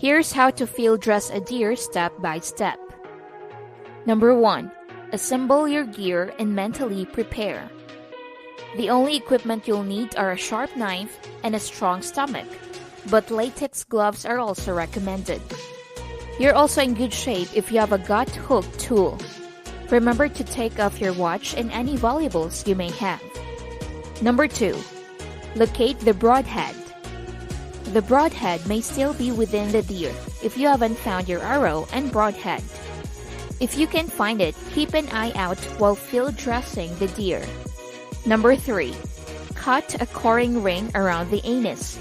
Here's how to field dress a deer step by step. Number 1. Assemble your gear and mentally prepare. The only equipment you'll need are a sharp knife and a strong stomach, but latex gloves are also recommended. You're also in good shape if you have a gut hook tool. Remember to take off your watch and any valuables you may have. Number 2. Locate the broadhead. The broadhead may still be within the deer if you haven't found your arrow and broadhead. If you can find it, keep an eye out while field dressing the deer. Number 3. Cut a coring ring around the anus.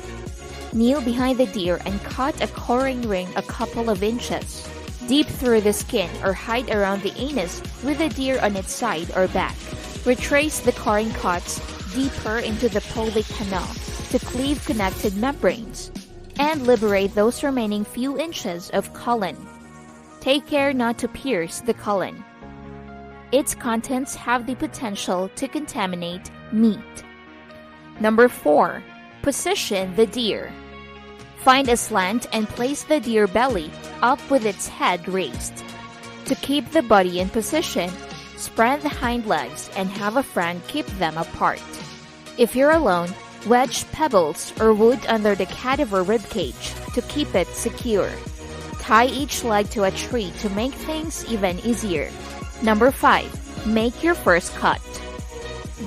Kneel behind the deer and cut a coring ring a couple of inches, deep through the skin or hide around the anus with the deer on its side or back. Retrace the coring cuts deeper into the pelvic canal to cleave connected membranes and liberate those remaining few inches of colon. Take care not to pierce the colon. Its contents have the potential to contaminate meat. Number 4. Position the deer. Find a slant and place the deer belly up with its head raised. To keep the body in position, spread the hind legs and have a friend keep them apart. If you're alone, wedge pebbles or wood under the cadaver ribcage to keep it secure. Tie each leg to a tree to make things even easier. Number 5. Make your first cut.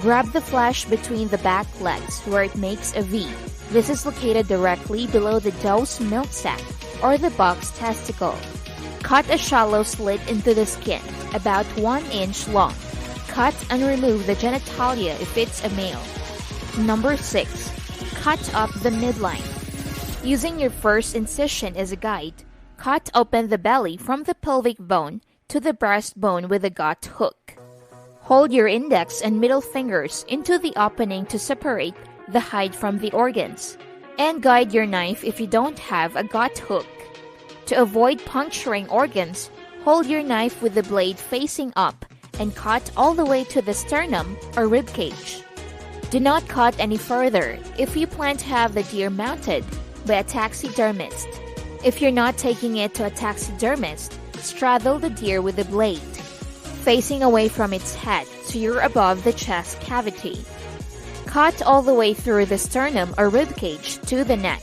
Grab the flesh between the back legs where it makes a V. This is located directly below the doe's milk sac or the buck's testicle. Cut a shallow slit into the skin, about 1 inch long. Cut and remove the genitalia if it's a male. Number 6. Cut up the midline. Using your first incision as a guide, cut open the belly from the pelvic bone to the breastbone with a gut hook. Hold your index and middle fingers into the opening to separate the hide from the organs, and guide your knife if you don't have a gut hook. To avoid puncturing organs, hold your knife with the blade facing up and cut all the way to the sternum or ribcage. Do not cut any further if you plan to have the deer mounted by a taxidermist. If you're not taking it to a taxidermist, straddle the deer with the blade, facing away from its head so you're above the chest cavity. Cut all the way through the sternum or ribcage to the neck.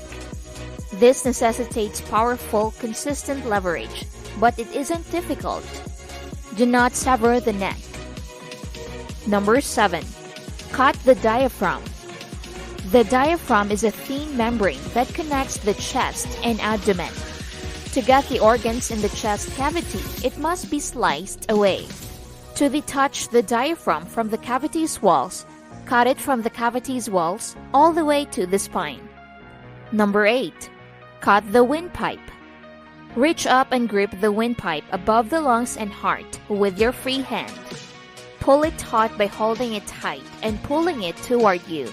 This necessitates powerful, consistent leverage, but it isn't difficult. Do not sever the neck. Number 7. Cut the diaphragm. The diaphragm is a thin membrane that connects the chest and abdomen. To get the organs in the chest cavity, it must be sliced away. To detach the diaphragm from the cavity's walls, cut it from the cavity's walls all the way to the spine. Number 8. Cut the windpipe. Reach up and grip the windpipe above the lungs and heart with your free hand. Pull it taut by holding it tight and pulling it toward you.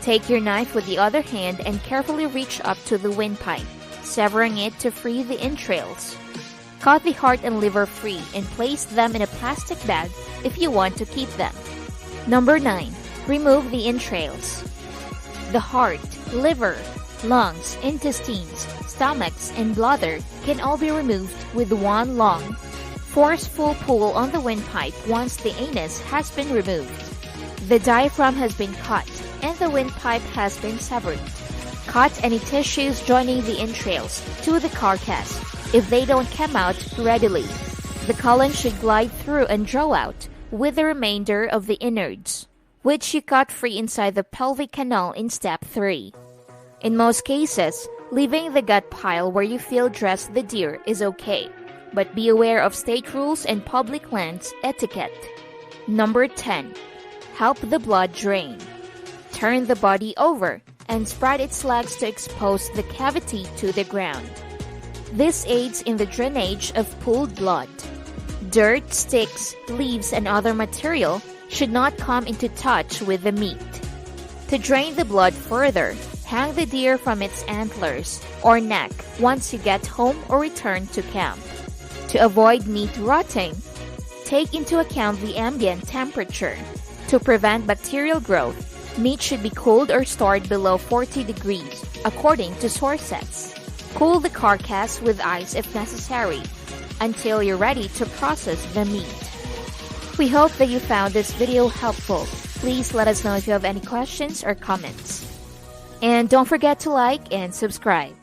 Take your knife with the other hand and carefully reach up to the windpipe, severing it to free the entrails. Cut the heart and liver free and place them in a plastic bag if you want to keep them. Number 9. Remove the entrails. The heart, liver, lungs, intestines, stomachs, and bladder can all be removed with one long, forceful pull on the windpipe once the anus has been removed. The diaphragm has been cut and the windpipe has been severed. Cut any tissues joining the entrails to the carcass if they don't come out readily. The colon should glide through and draw out with the remainder of the innards, which you cut free inside the pelvic canal in step 3. In most cases, leaving the gut pile where you field dress the deer is okay, but be aware of state rules and public lands etiquette. Number 10. Help the blood drain. Turn the body over and spread its legs to expose the cavity to the ground. This aids in the drainage of pooled blood. Dirt, sticks, leaves, and other material should not come into touch with the meat. To drain the blood further, hang the deer from its antlers or neck once you get home or return to camp. To avoid meat rotting, take into account the ambient temperature. To prevent bacterial growth, meat should be cooled or stored below 40 degrees, according to sources. Cool the carcass with ice if necessary, until you're ready to process the meat. We hope that you found this video helpful. Please let us know if you have any questions or comments. And don't forget to like and subscribe.